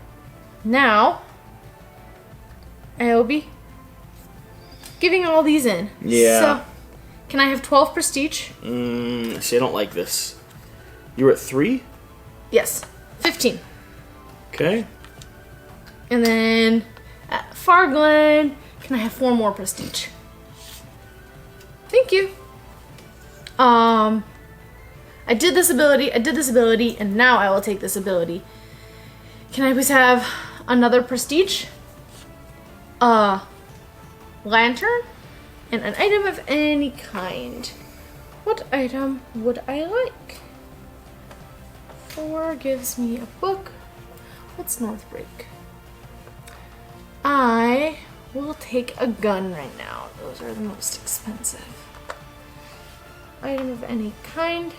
Now, I will be giving all these in. Yeah. So, can I have 12 prestige? See, I don't like this. You're at 3? Yes. 15. Okay. And then at Farglen, can I have 4 more prestige? Thank you. I did this ability, and now I will take this ability. Can I please have another prestige? Lantern? And an item of any kind. What item would I like? 4 gives me a book. What's Northbreak? I will take a gun right now. Those are the most expensive. Item of any kind.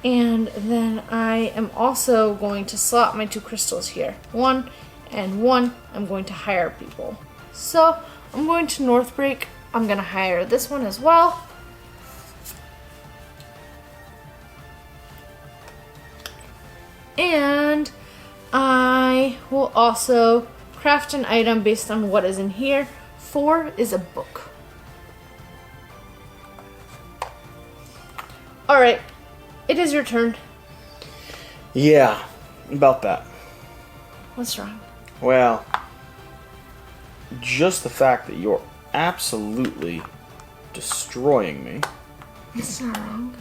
And then I am also going to slot my 2 crystals here. 1 and 1. I'm going to hire people. So I'm going to Northbreak. I'm going to hire this one as well. And I will also craft an item based on what is in here. 4 is a book. Alright, it is your turn. Yeah, about that. What's wrong? Well, just the fact that you're absolutely destroying me. It's not wrong.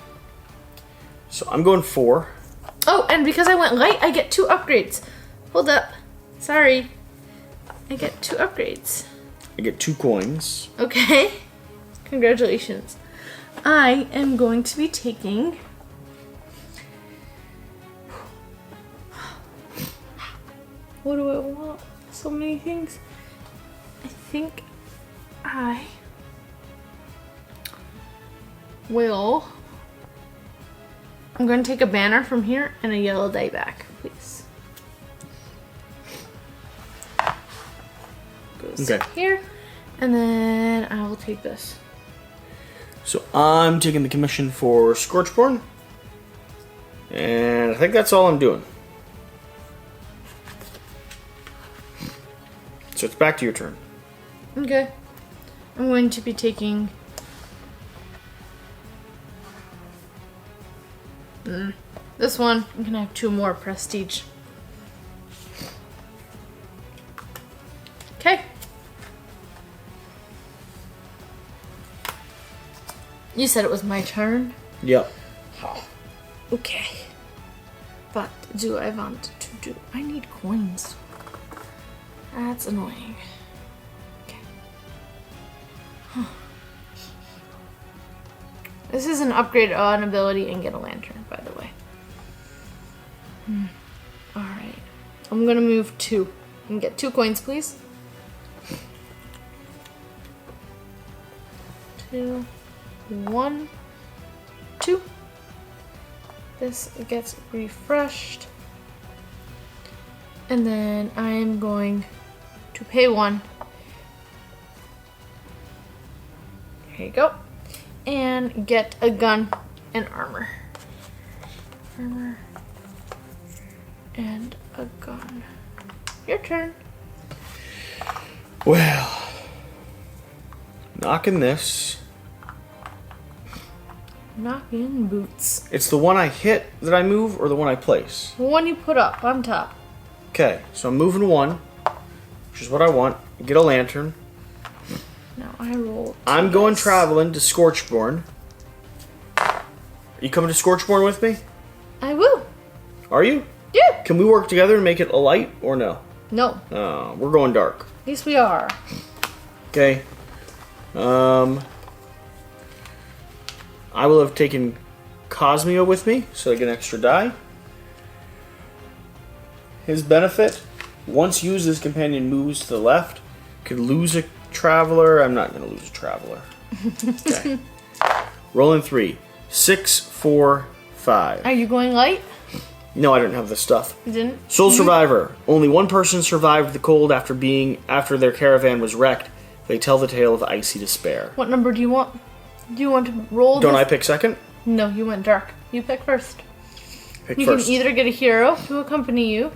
So I'm going 4. Oh, and because I went light, I get 2 upgrades. Hold up. Sorry. I get 2 upgrades. I get 2 coins. Okay. Congratulations. I am going to be taking... What do I want? So many things. I think I will... I'm going to take a banner from here and a yellow die back, please. Goes here, and then I will take this. So I'm taking the commission for Scorchborn, and I think that's all I'm doing. So it's back to your turn. Okay. I'm going to be taking... this one. I'm going to have 2 more prestige. Okay. You said it was my turn? Yep. Oh. Okay. What do I want to do? I need coins. That's annoying. Okay. Huh. This is an upgrade on ability and get a lantern, by the way. Alright. I'm gonna move 2. And get 2 coins, please. 2, 1, 2. This gets refreshed. And then I'm going to pay 1. Here you go. And get a gun and armor. Armor. And a gun. Your turn. Well, knocking this. Knocking boots. It's the one I hit that I move, or the one I place? The one you put up on top. Okay, so I'm moving 1, which is what I want. Get a lantern. Now I roll. I'm going traveling to Scorchborn. Are you coming to Scorchborn with me? I will. Are you? Yeah. Can we work together and make it a light, or no? No. We're going dark. Yes, we are. Okay. I will have taken Cosmeo with me, so I get an extra die. His benefit, once used, his companion moves to the left. Could lose a traveler. I'm not going to lose a traveler. Okay. Rolling 3. 6, 4, 5. Are you going light? No, I didn't have the stuff. You didn't? Sole survivor. Only one person survived the cold after their caravan was wrecked. They tell the tale of icy despair. What number do you want? Do you want to roll? Don't I pick second? No, you went dark. You pick first. Pick you first. can either get a hero to accompany you,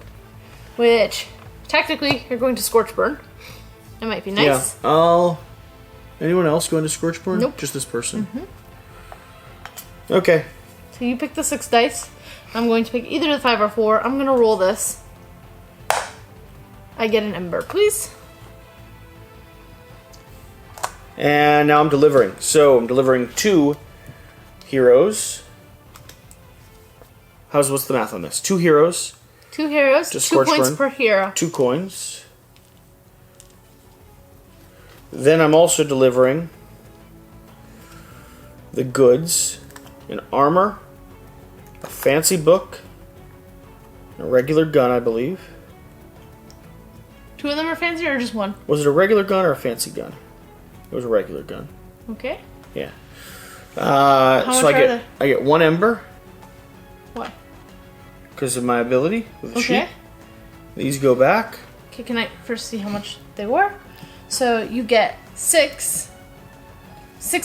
which technically you're going to Scorchburn. It might be nice. Yeah. Anyone else going to Scorchborn? Nope. Just this person. Mm-hmm. Okay. So you pick the 6 dice. I'm going to pick either the 5 or 4. I'm going to roll this. I get an ember, please. And now I'm delivering. So I'm delivering 2 heroes. What's the math on this? 2 heroes. 2 heroes. To 2 points Scorchburn. per hero. 2 coins. Then I'm also delivering the goods, an armor, a fancy book, a regular gun, I believe. 2 of them are fancy or just 1? Was it a regular gun or a fancy gun? It was a regular gun. Okay. Yeah. How So much I are get I get 1 ember Why? because of my ability with the Okay. sheep. These go back. Okay, can I first see how much they were? So you get 6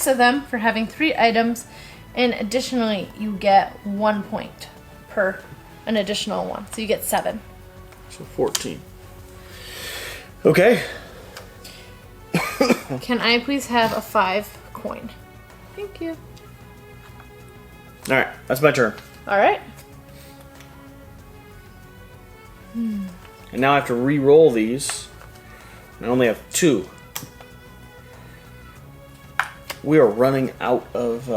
of them for having 3 items, and additionally you get 1 point per an additional one. So you get 7. So 14. Okay. Can I please have a 5 coin? Thank you. All right, that's my turn. All right. And now I have to re-roll these. I only have 2. We are running out of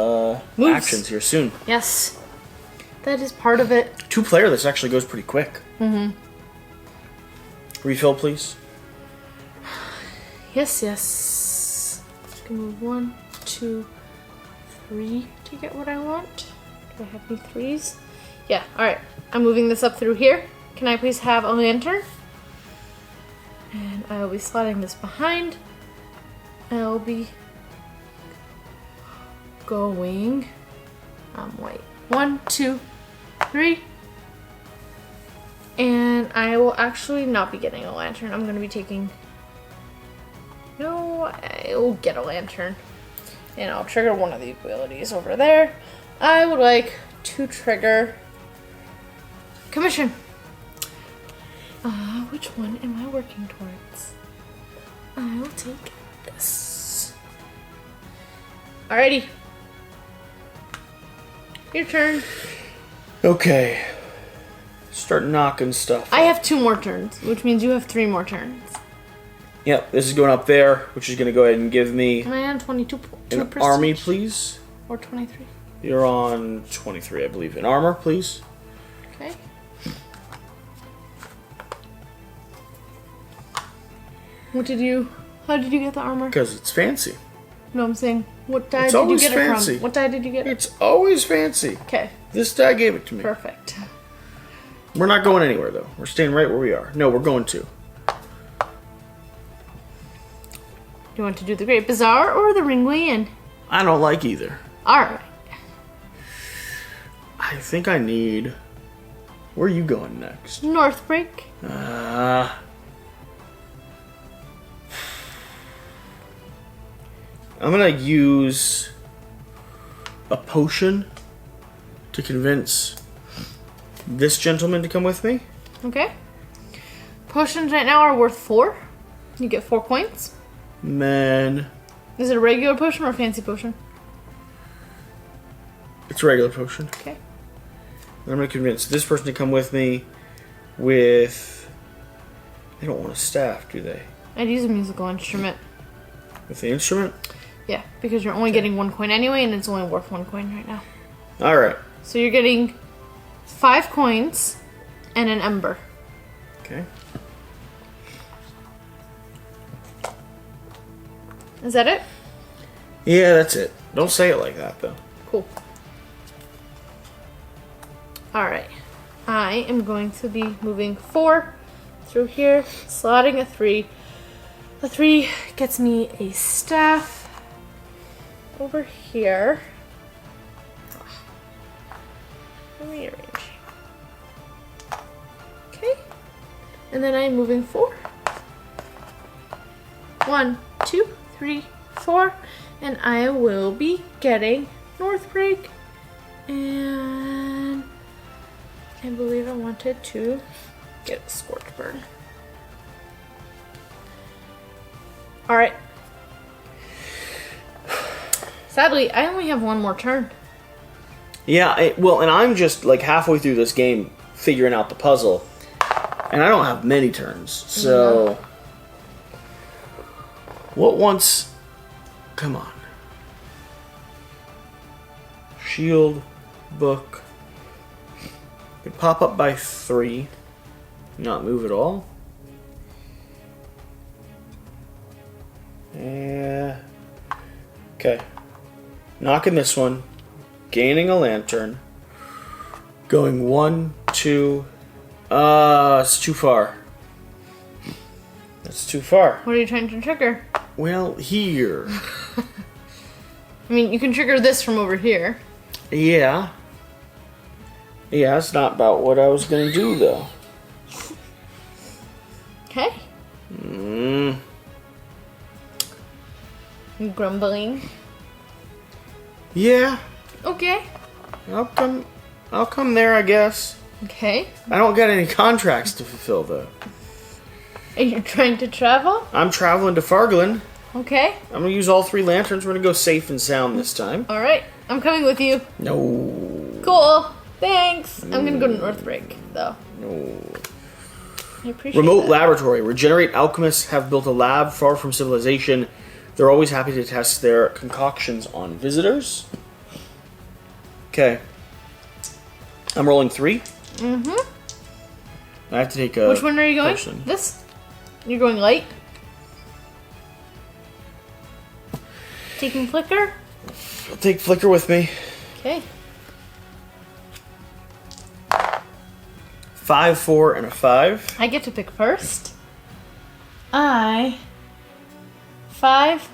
actions here soon. Yes. That is part of it. 2-player, this actually goes pretty quick. Refill, please. Yes, yes. I can move 1, 2, 3 to get what I want. Do I have any 3s? Yeah, alright. I'm moving this up through here. Can I please have a lantern? And I will be slotting this behind. I'll be going. Wait. 1, 2, 3. And I will actually not be getting a lantern. I'm going to be taking... No, I will get a lantern. And I'll trigger one of the abilities over there. I would like to trigger commission. Which one am I working towards? I will take this. Alrighty. Your turn. Okay. Start knocking stuff. I have 2 more turns, which means you have 3 more turns. Yep, this is going up there, which is going to go ahead and give me Man, 22 an army, please. Or 23. You're on 23, I believe. An armor, please. Okay. How did you get the armor? Because it's fancy. No, I'm saying, what die It's did you always get fancy. it from? What die did you get it? It's always fancy. Okay, This die gave it to me. perfect. We're not going anywhere, though. We're staying right where we are. No, we're going to. You want to do the Great Bazaar or the Ringway Inn? I don't like either. Alright. I think I need... Where are you going next? Northbreak. I'm gonna use a potion to convince this gentleman to come with me. Okay. Potions right now are worth 4. You get 4 coins. Man, Is it a regular potion or a fancy potion? it's a regular potion. Okay. I'm gonna convince this person to come with me with... They don't want a staff, do they? I'd use a musical instrument. With the instrument? Yeah, because you're only getting 1 coin anyway, and it's only worth 1 coin right now. Alright. So you're getting 5 coins and an ember. Okay. Is that it? Yeah, that's it. Don't say it like that, though. Cool. Alright. I am going to be moving 4 through here, slotting a 3. The 3 gets me a staff over here. Rearrange. Okay. And then I'm moving 4. 1, 2, 3, 4. And I will be getting Northbreak. And I believe I wanted to get a Scorchburn. Alright. Sadly, I only have 1 more turn. Yeah, well, and I'm just like halfway through this game figuring out the puzzle. And I don't have many turns, so... What once... Come on. Shield, book. Could pop up by 3. Not move at all. Yeah. Okay. Knocking this one. Gaining a lantern. Going 1, 2. It's too far. That's too far. What are you trying to trigger? Well, here. I mean, you can trigger this from over here. Yeah. Yeah, that's not about what I was gonna do, though. Okay. Grumbling. Yeah. Okay. I'll come there, I guess. Okay. I don't got any contracts to fulfill, though. Are you trying to travel? I'm traveling to Fargland. Okay. I'm gonna use all 3 lanterns. We're gonna go safe and sound this time. Alright. I'm coming with you. No. Cool. Thanks. I'm gonna go to Northbreak, though. No. I appreciate Remote that. laboratory. Regenerate alchemists have built a lab far from civilization. They're always happy to test their concoctions on visitors. Okay. I'm rolling 3. I have to take a Which one are you going? person. This? You're going light? Taking flicker? I'll take Flicker with me. Okay. 5, 4, and a 5. I get to pick first. 5, 5,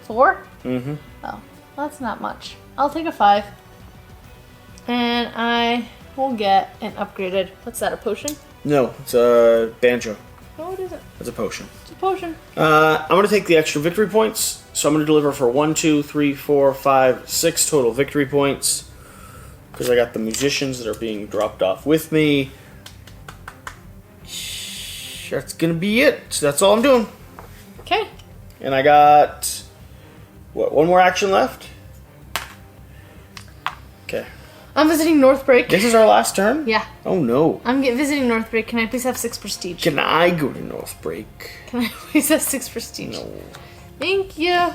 4? Mm-hmm. Oh, that's not much. I'll take a 5. And I will get an upgraded. What's that, a potion? No, it's a banjo. Oh, what is it? It's a potion. It's a potion. I'm going to take the extra victory points. So I'm going to deliver for 1, 2, 3, 4, 5, 6 total victory points. Because I got the musicians that are being dropped off with me. That's going to be it. So that's all I'm doing. Okay. And I got, what, one more action left? Okay. I'm visiting Northbreak. This is our last turn? Yeah. Oh no. I'm visiting Northbreak. Can I please have 6 prestige? Can I go to Northbreak? Can I please have 6 prestige? No. Thank you.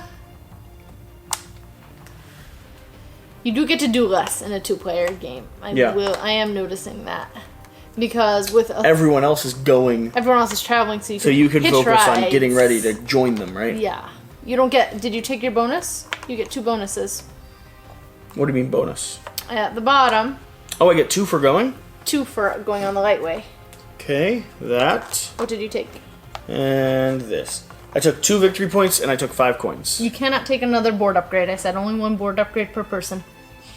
You do get to do less in a 2-player game. I am noticing that. Because with everyone else is going. Everyone else is traveling, so you can focus rides. on getting ready to join them, right? Yeah. You don't get. Did you take your bonus? You get 2 bonuses. What do you mean bonus? At the bottom. Oh, I get 2 for going? 2 for going on the light way. Okay, that. What did you take? And this. I took 2 victory points and I took 5 coins. You cannot take another board upgrade. I said only 1 board upgrade per person.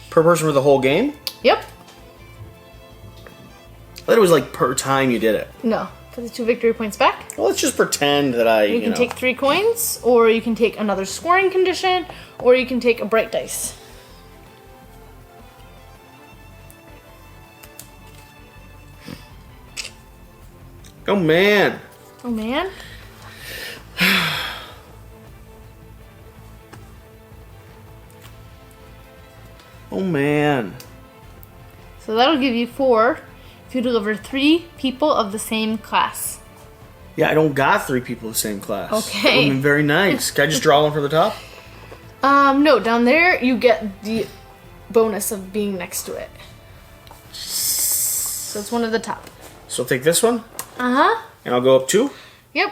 Per person for the whole game? Yep. I thought it was like per time you did it. No. For the 2 victory points back. Well, let's just pretend that I, You can take 3 coins, or you can take another scoring condition, or you can take a bright dice. Oh, man. Oh, man. Oh, man. So that'll give you 4 if you deliver 3 people of the same class. Yeah, I don't got 3 people of the same class. Okay. That would've been very nice. Can I just draw one from the top? No, down there you get the bonus of being next to it. So it's one of the top. So I'll take this one? Uh-huh. And I'll go up 2? Yep.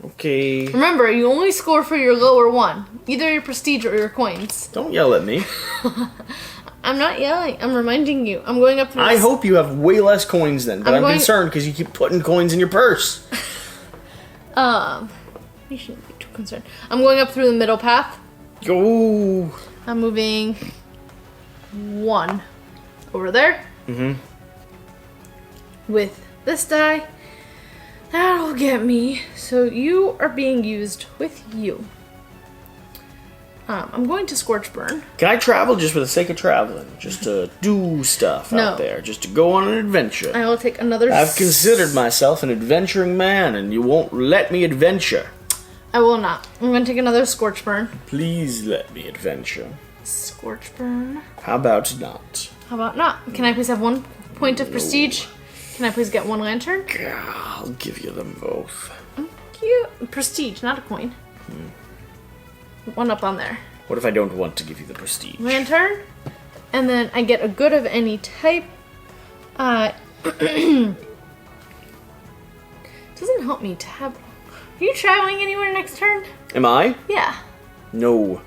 Okay. Remember, you only score for your lower one. Either your prestige or your coins. Don't yell at me. I'm not yelling. I'm reminding you. I'm going up through I hope you have way less coins then, but I'm concerned because you keep putting coins in your purse. You shouldn't be too concerned. I'm going up through the middle path. Go. I'm moving 1 over there. Mm-hmm. With this die. That'll get me. So you are being used with you. I'm going to Scorchburn. Can I travel just for the sake of traveling? Just to do stuff out there? Just to go on an adventure? I will take another... I've considered myself an adventuring man, and you won't let me adventure. I will not. I'm going to take another Scorchburn. Please let me adventure. Scorchburn. How about not? How about not? Can I please have 1 point of prestige? Can I please get 1 lantern? I'll give you them both. Thank you. Prestige, not a coin. 1 up on there. What if I don't want to give you the prestige? Lantern. And then I get a good of any type. Doesn't help me tab. Are you traveling anywhere next turn? Am I? Yeah. No.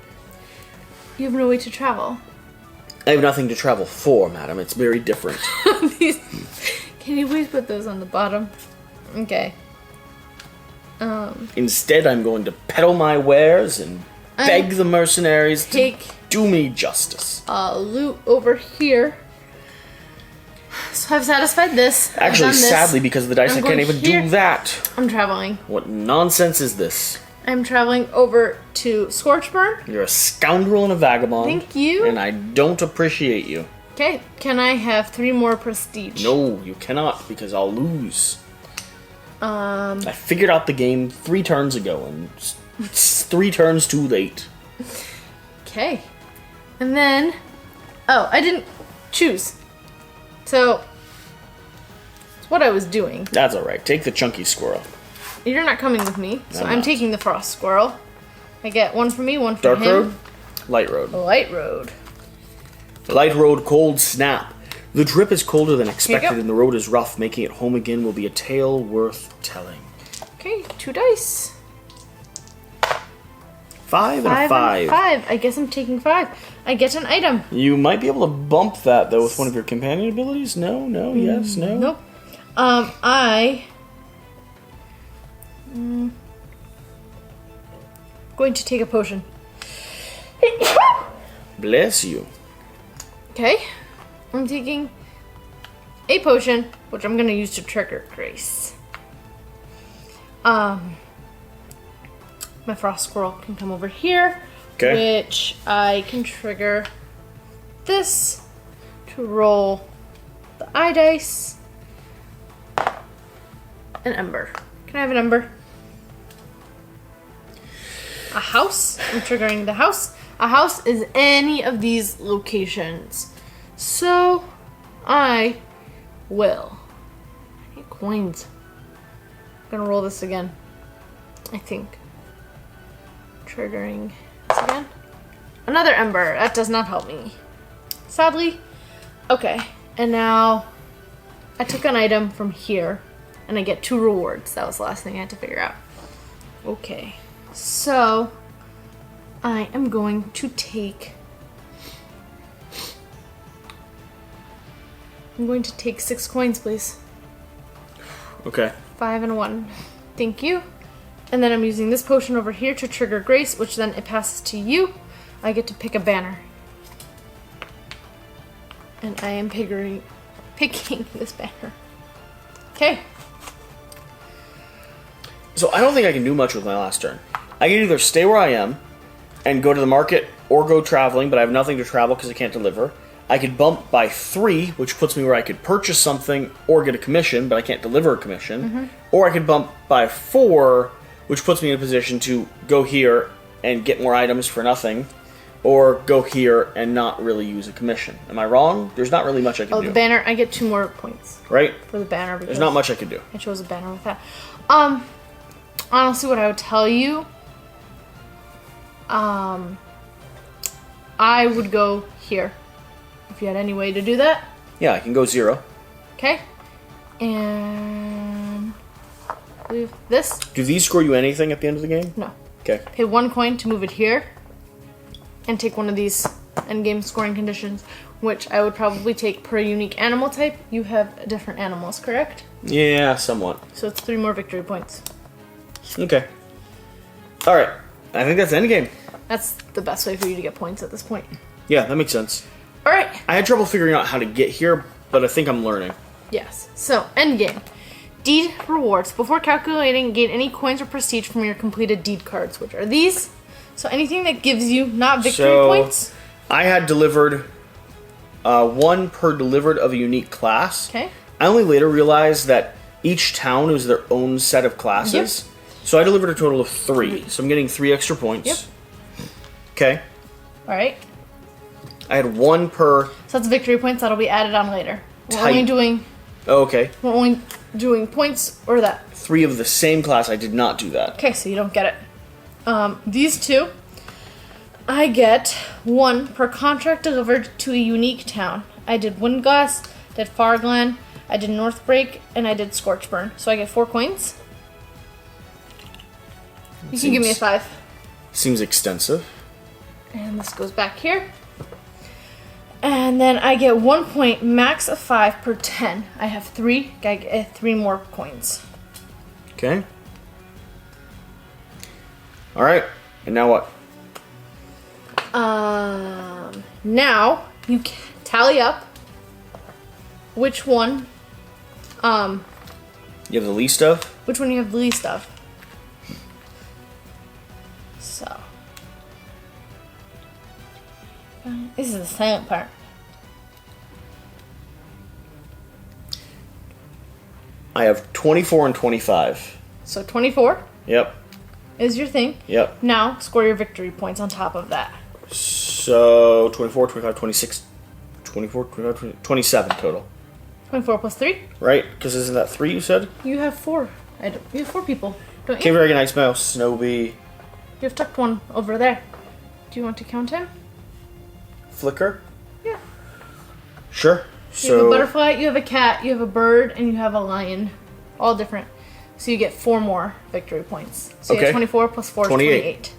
You have no way to travel. I have nothing to travel for, madam. It's very different. Can you please put those on the bottom? Okay. Instead, I'm going to peddle my wares and beg the mercenaries to do me justice. Loot over here. So I've satisfied this. Actually, sadly, because of the dice, I can't even do that. I'm traveling. What nonsense is this? I'm traveling over to Scorchburn. You're a scoundrel and a vagabond. Thank you. And I don't appreciate you. Okay, can I have 3 more prestige? No, you cannot, because I'll lose. I figured out the game 3 turns ago, and it's 3 turns too late. Okay. And then... Oh, I didn't choose. So... It's what I was doing. That's alright. Take the chunky squirrel. You're not coming with me, so I'm not. taking the frost squirrel. I get one for me, one for Dark him. road? Light road. Light road. Light road, cold snap. The trip is colder than Here you expected go. and the road is rough. Making it home again will be a tale worth telling. Okay, 2 dice. 5 and a 5. And 5. I guess I'm taking 5. I get an item. You might be able to bump that, though, with one of your companion abilities. No, no, yes, no. Nope. Going to take a potion. Bless you. Okay. I'm taking a potion, which I'm going to use to trigger Grace. My frost squirrel can come over here, Okay. which I can trigger this to roll the eye dice. An ember. Can I have an ember? A house. I'm triggering the house. A house is any of these locations. So I will. I need coins. I'm gonna roll this again. I think. Triggering this again. Another ember. That does not help me. Sadly. Okay. And now I took an item from here and I get 2 rewards. That was the last thing I had to figure out. Okay. So I am going to take. I'm going to take 6 coins, please. Okay. 5 and a 1. Thank you. And then I'm using this potion over here to trigger Grace, which then it passes to you. I get to pick a banner. And I am picking this banner. Okay. So I don't think I can do much with my last turn. I can either stay where I am and go to the market or go traveling, but I have nothing to travel because I can't deliver. I could bump by 3, which puts me where I could purchase something or get a commission, but I can't deliver a commission. Mm-hmm. Or I could bump by 4, which puts me in a position to go here and get more items for nothing, or go here and not really use a commission. Am I wrong? There's not really much I can do. Oh, the banner. I get 2 more points Right? for the banner. There's not much I can do. I chose a banner with that. Honestly, what I would tell you, I would go here. If you had any way to do that. Yeah, I can go 0. Okay. And leave this. Do these score you anything at the end of the game? No. Okay. Pay 1 coin to move it here. And take one of these endgame scoring conditions, which I would probably take per unique animal type. You have different animals, correct? Yeah, somewhat. So it's 3 more victory points. Okay. Alright. I think that's endgame. That's the best way for you to get points at this point. Yeah, that makes sense. Alright. I had trouble figuring out how to get here, but I think I'm learning. Yes. So, endgame. Deed rewards. Before calculating, gain any coins or prestige from your completed deed cards, which are these. So anything that gives you not victory points. I had delivered 1 per delivered of a unique class. Okay. I only later realized that each town is their own set of classes. Yep. So I delivered a total of 3. So I'm getting 3 extra points. Yep. Okay. Alright. I had 1 per. So that's victory points that'll be added on later. We're only doing. Oh, okay. We're only doing points or that. 3 of the same class. I did not do that. Okay, so you don't get it. These 2, I get 1 per contract delivered to a unique town. I did Windglass, did Farglen, I did Northbreak, and I did Scorchburn. So I get 4 coins. You can give me a 5. Seems extensive. And this goes back here. And then I get 1 point, max of 5 per 10. I have 3. I get 3 more coins. Okay. All right. And now what? Now you tally up which one. You have the least of? Which one you have the least of. So. This is the silent part. I have 24 and 25. So 24 Yep. is your thing. Yep. Now score your victory points on top of that. So 24, 25, 26, 24, 25, 27 total. 24 plus 3. Right? Because isn't that 3 you said? You have 4. You have 4 people, don't you? Cave Dragon, Ice Mouse, Snowbee. You have tucked one over there. Do you want to count him? Flicker? Yeah. Sure. You have a butterfly, you have a cat, you have a bird, and you have a lion. All different. So you get 4 more victory points. So you have 24 plus 4 is 28.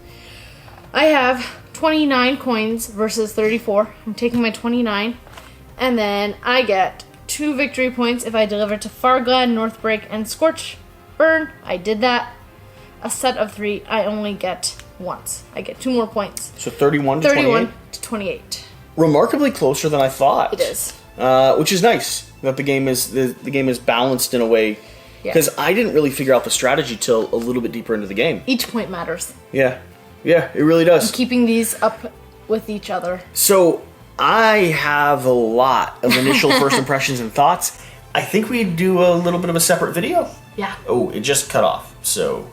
I have 29 coins versus 34. I'm taking my 29. And then I get 2 victory points if I deliver to Farglad, Northbreak, and Scorchburn. I did that. A set of 3, I only get once. I get 2 more points. So 31 to 31 to 28. Remarkably closer than I thought. It is. Which is nice that the game is balanced in a way. Because I didn't really figure out the strategy till a little bit deeper into the game. Each point matters. Yeah, it really does. I'm keeping these up with each other. So I have a lot of initial first impressions and thoughts. I think we do a little bit of a separate video. Yeah. Oh, it just cut off. So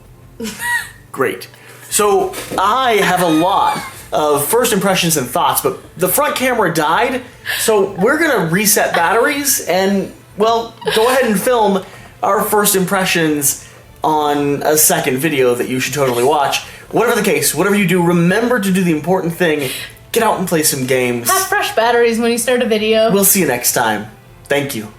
great. So I have a lot of first impressions and thoughts, but the front camera died, so we're gonna reset batteries and, well, go ahead and film our first impressions on a second video that you should totally watch. Whatever the case, whatever you do, remember to do the important thing. Get out and play some games. Have fresh batteries when you start a video. We'll see you next time. Thank you.